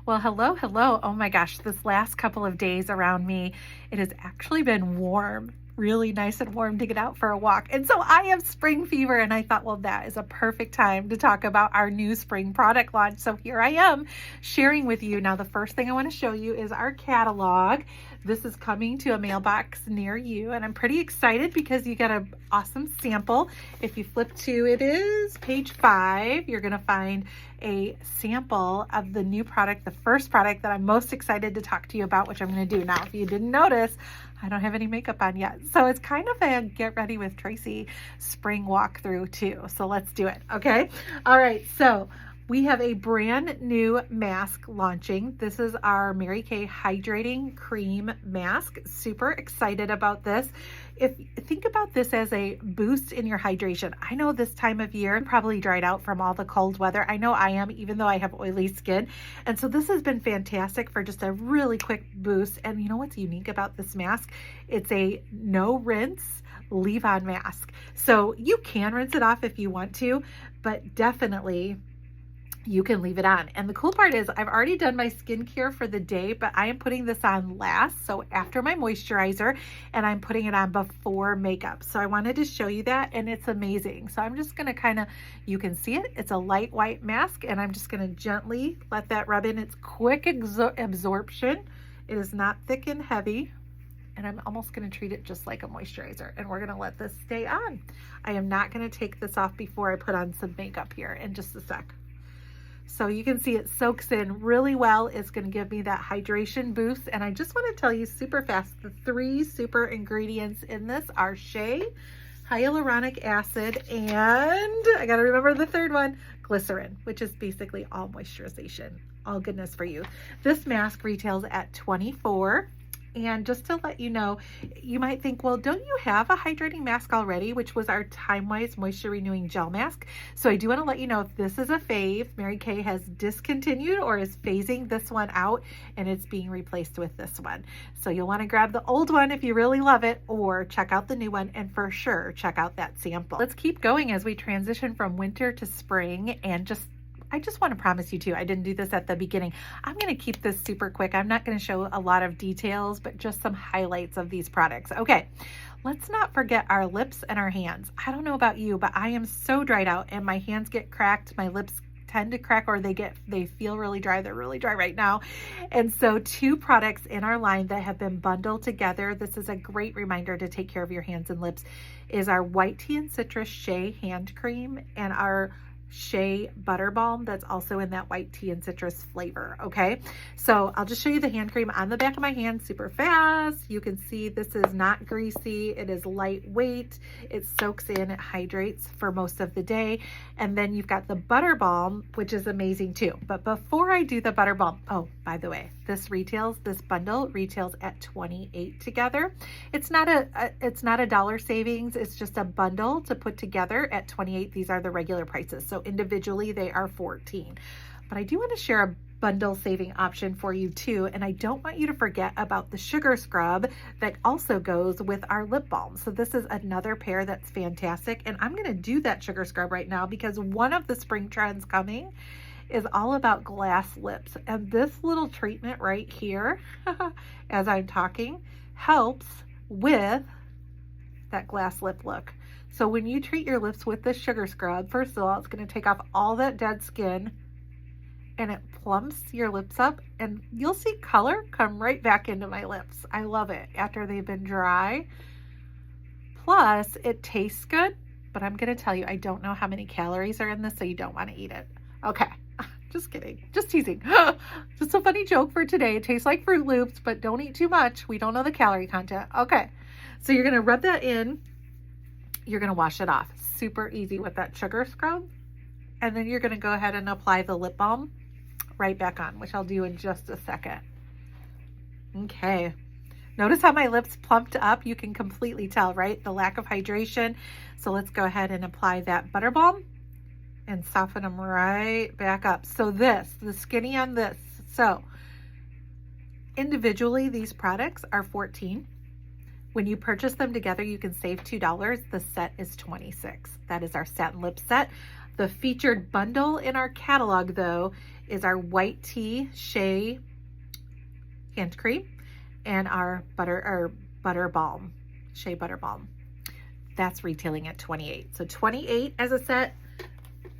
Well, hello, hello. Oh my gosh, this last couple of days around me, it has actually been warm, really nice and warm to get out for a walk. And so I have spring fever, and I thought, well, that is a perfect time to talk about our new spring product launch. So here I am sharing with you. Now, the first thing I want to show you is our catalog. This is coming to a mailbox near you, and I'm pretty excited because you get an awesome sample. If you flip to, it is page 5, you're going to find a sample of the new product, the first product that I'm most excited to talk to you about, which I'm going to do. Now, if you didn't notice, I don't have any makeup on yet. So it's kind of a get ready with Tracy spring walkthrough too. So let's do it. Okay. All right. So we have a brand new mask launching. This is our Mary Kay Hydrating Cream Mask. Super excited about this. Think about this as a boost in your hydration. I know this time of year, I'm probably dried out from all the cold weather. I know I am, even though I have oily skin. And so this has been fantastic for just a really quick boost. And you know what's unique about this mask? It's a no rinse, leave on mask. So you can rinse it off if you want to, but definitely you can leave it on. And the cool part is I've already done my skincare for the day, but I am putting this on last, so after my moisturizer, and I'm putting it on before makeup. So I wanted to show you that, and it's amazing. So I'm just gonna you can see it, it's a light white mask, and I'm just gonna gently let that rub in. It's quick absorption. It is not thick and heavy. And I'm almost going to treat it just like a moisturizer, and we're going to let this stay on. I am not going to take this off before I put on some makeup here in just a sec. So you can see it soaks in really well. It's going to give me that hydration boost. And I just want to tell you super fast, the 3 super ingredients in this are shea, hyaluronic acid, and I got to remember the third one, glycerin, which is basically all moisturization, all goodness for you. This mask retails at $24. And just to let you know, you might think, well, don't you have a hydrating mask already, which was our Time-Wise Moisture Renewing Gel Mask? So I do want to let you know, if this is a fave, Mary Kay has discontinued or is phasing this one out, and it's being replaced with this one. So you'll want to grab the old one if you really love it, or check out the new one, and for sure, check out that sample. Let's keep going as we transition from winter to spring, and I just want to promise you too, I didn't do this at the beginning. I'm going to keep this super quick. I'm not going to show a lot of details, but just some highlights of these products. Okay, let's not forget our lips and our hands. I don't know about you, but I am so dried out, and my hands get cracked. My lips tend to crack, or they feel really dry. They're really dry right now. And so 2 products in our line that have been bundled together, this is a great reminder to take care of your hands and lips, is our White Tea and Citrus Shea Hand Cream and our Shea Butter Balm that's also in that white tea and citrus flavor. Okay, so I'll just show you the hand cream on the back of my hand super fast. You can see this is not greasy. It is lightweight. It soaks in, it hydrates for most of the day. And then you've got the Butter Balm, which is amazing too. But before I do the Butter Balm, oh, by the way, this bundle retails at $28 together. It's not a dollar savings. It's just a bundle to put together at $28. These are the regular prices. So individually they are $14. But I do want to share a bundle saving option for you too. And I don't want you to forget about the sugar scrub that also goes with our lip balm. So this is another pair that's fantastic. And I'm going to do that sugar scrub right now because one of the spring trends coming is all about glass lips. And this little treatment right here, as I'm talking, helps with that glass lip look. So when you treat your lips with this sugar scrub, first of all, it's going to take off all that dead skin, and it plumps your lips up, and you'll see color come right back into my lips. I love it after they've been dry. Plus, it tastes good, but I'm going to tell you, I don't know how many calories are in this, so you don't want to eat it. Okay. Just kidding. Just teasing. Just a funny joke for today. It tastes like Fruit Loops, but don't eat too much. We don't know the calorie content. Okay. So you're going to rub that in. You're going to wash it off. Super easy with that sugar scrub. And then you're going to go ahead and apply the lip balm right back on, which I'll do in just a second. Okay. Notice how my lips plumped up. You can completely tell, right? The lack of hydration. So let's go ahead and apply that Butter Balm and soften them right back up. So the skinny on this. So individually, these products are $14. When you purchase them together, you can save $2. The set is $26. That is our satin lip set. The featured bundle in our catalog, though, is our white tea shea hand cream and our butter balm, shea butter balm. That's retailing at $28. So $28 as a set,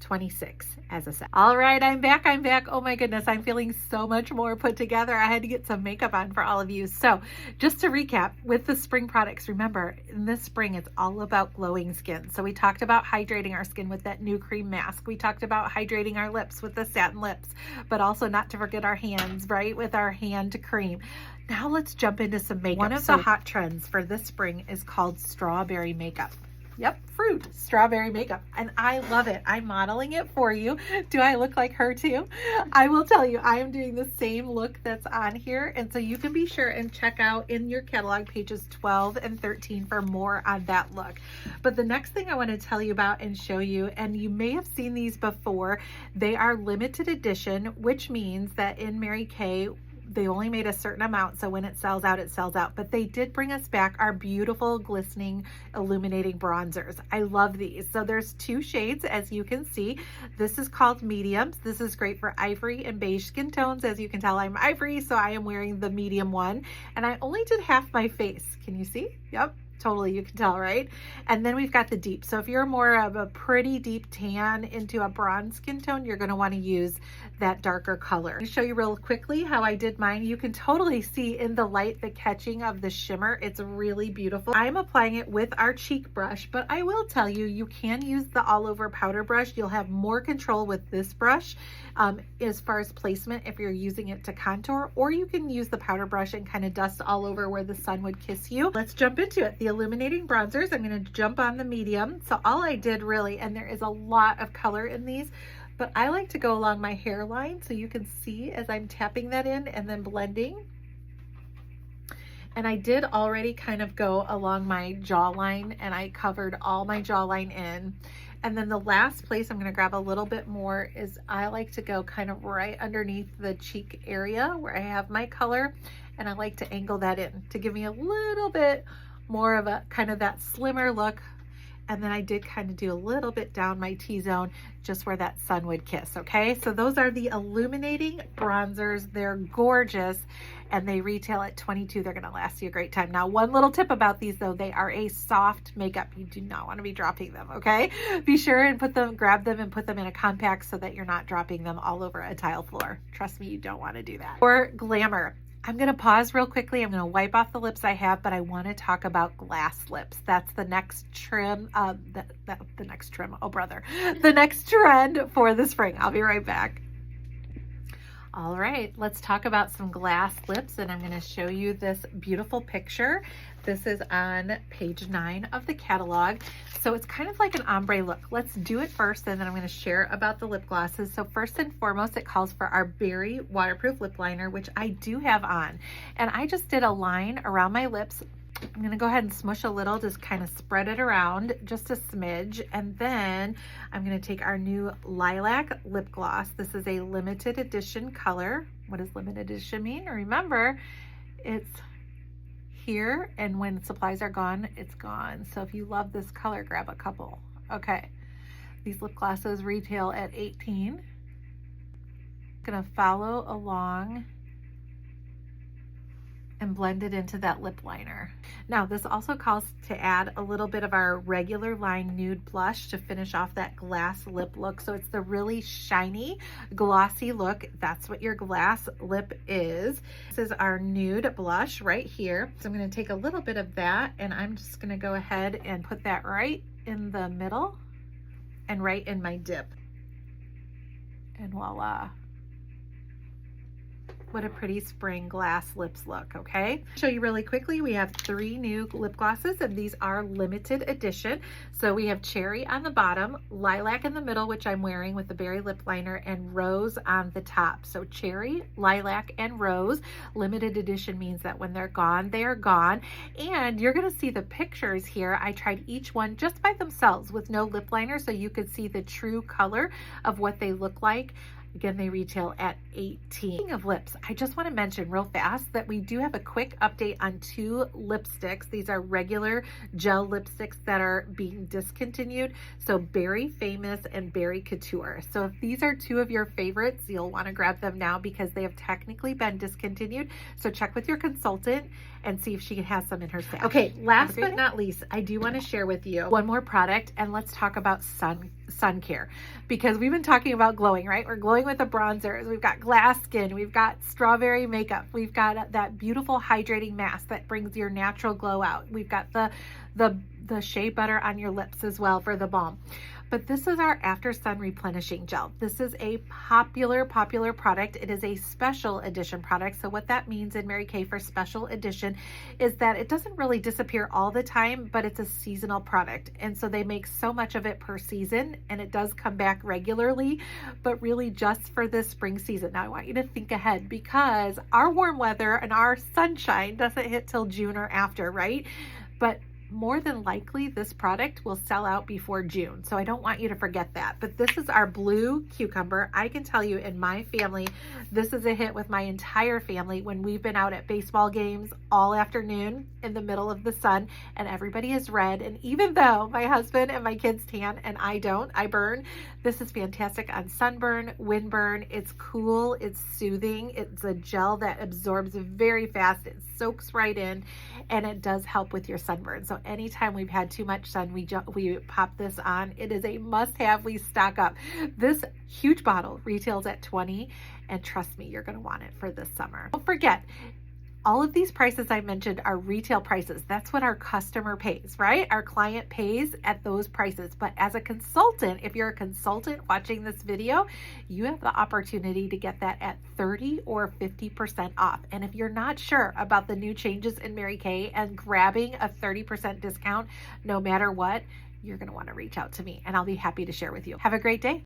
$26 as a set. All right, I'm back. Oh my goodness, I'm feeling so much more put together. I had to get some makeup on for all of you. So just to recap, with the spring products, remember, in this spring, it's all about glowing skin. So we talked about hydrating our skin with that new cream mask. We talked about hydrating our lips with the satin lips, but also not to forget our hands, right, with our hand cream. Now let's jump into some makeup. One of the hot trends for this spring is called strawberry makeup. Yep, fruit, strawberry makeup. And I love it. I'm modeling it for you. Do I look like her too? I will tell you, I am doing the same look that's on here. And so you can be sure and check out in your catalog pages 12 and 13 for more on that look. But the next thing I want to tell you about and show you, and you may have seen these before, they are limited edition, which means that in Mary Kay, they only made a certain amount, so when it sells out, it sells out. But they did bring us back our beautiful, glistening, illuminating bronzers. I love these. So there's 2 shades, as you can see. This is called mediums. This is great for ivory and beige skin tones. As you can tell, I'm ivory, so I am wearing the medium one. And I only did half my face. Can you see? Yep. Totally, you can tell, right? And then we've got the deep. So if you're more of a pretty deep tan into a bronze skin tone, you're gonna wanna use that darker color. I'll show you real quickly how I did mine. You can totally see in the light the catching of the shimmer. It's really beautiful. I'm applying it with our cheek brush, but I will tell you, you can use the all over powder brush. You'll have more control with this brush as far as placement if you're using it to contour, or you can use the powder brush and kind of dust all over where the sun would kiss you. Let's jump into it. The illuminating bronzers, I'm going to jump on the medium. So all I did really, and there is a lot of color in these, but I like to go along my hairline so you can see as I'm tapping that in and then blending. And I did already kind of go along my jawline, and I covered all my jawline in. And then the last place I'm going to grab a little bit more is I like to go kind of right underneath the cheek area where I have my color, and I like to angle that in to give me a little bit more of a kind of that slimmer look. And then I did kind of do a little bit down my T-zone just where that sun would kiss, okay? So those are the illuminating bronzers. They're gorgeous, and they retail at $22. They're gonna last you a great time. Now, one little tip about these though, they are a soft makeup. You do not wanna be dropping them, okay? Be sure and grab them and put them in a compact so that you're not dropping them all over a tile floor. Trust me, you don't wanna do that. For glamour, I'm going to pause real quickly. I'm going to wipe off the lips I have, but I want to talk about glass lips. That's the next trim, the next trim, oh brother, the next trend for the spring. I'll be right back. All right, let's talk about some glass lips, and I'm going to show you this beautiful picture. This is on page 9 of the catalog. So it's kind of like an ombre look. Let's do it first, and then I'm going to share about the lip glosses. So first and foremost, it calls for our Berry Waterproof Lip Liner, which I do have on. And I just did a line around my lips. I'm going to go ahead and smush a little, just kind of spread it around just a smidge. And then I'm going to take our new Lilac Lip Gloss. This is a limited edition color. What does limited edition mean? Remember, it's here, and when supplies are gone, it's gone. So if you love this color, grab a couple. Okay, these lip glosses retail at $18. Gonna follow along and blend it into that lip liner. Now, this also calls to add a little bit of our regular line nude blush to finish off that glass lip look. So it's the really shiny, glossy look. That's what your glass lip is. This is our nude blush right here. So I'm gonna take a little bit of that, and I'm just gonna go ahead and put that right in the middle and right in my dip. And voila. What a pretty spring glass lips look, okay? Show you really quickly, we have 3 new lip glosses, and these are limited edition. So we have Cherry on the bottom, Lilac in the middle, which I'm wearing with the Berry lip liner, and Rose on the top. So Cherry, Lilac, and Rose. Limited edition means that when they're gone, they are gone. And you're gonna see the pictures here. I tried each one just by themselves with no lip liner, so you could see the true color of what they look like. Again, they retail at $18. Speaking of lips, I just want to mention real fast that we do have a quick update on 2 lipsticks. These are regular gel lipsticks that are being discontinued. So Berry Famous and Berry Couture. So if these are 2 of your favorites, you'll want to grab them now because they have technically been discontinued. So check with your consultant and see if she has some in her stash. Okay, last but not least, I do want to share with you one more product, and let's talk about sun care, because we've been talking about glowing, right? We're glowing with the bronzers. We've got glass skin. We've got strawberry makeup. We've got that beautiful hydrating mask that brings your natural glow out. We've got the shea butter on your lips as well for the balm. But this is our After Sun Replenishing Gel. This is a popular product. It is a special edition product. So what that means in Mary Kay for special edition is that it doesn't really disappear all the time, but it's a seasonal product. And so they make so much of it per season, and it does come back regularly, but really just for this spring season. Now I want you to think ahead, because our warm weather and our sunshine doesn't hit till June or after, right? But more than likely this product will sell out before June. So I don't want you to forget that. But this is our blue cucumber. I can tell you in my family, this is a hit with my entire family when we've been out at baseball games all afternoon in the middle of the sun and everybody is red. And even though my husband and my kids tan and I don't, I burn, this is fantastic on sunburn, windburn. It's cool, it's soothing. It's a gel that absorbs very fast. It soaks right in, and it does help with your sunburn. So anytime we've had too much sun, we pop this on. It is a must-have. We stock up. This huge bottle retails at $20, and trust me, you're going to want it for this summer. Don't forget, all of these prices I mentioned are retail prices. That's what our customer pays, right? Our client pays at those prices. But as a consultant, if you're a consultant watching this video, you have the opportunity to get that at 30 or 50% off. And if you're not sure about the new changes in Mary Kay and grabbing a 30% discount, no matter what, you're going to want to reach out to me and I'll be happy to share with you. Have a great day.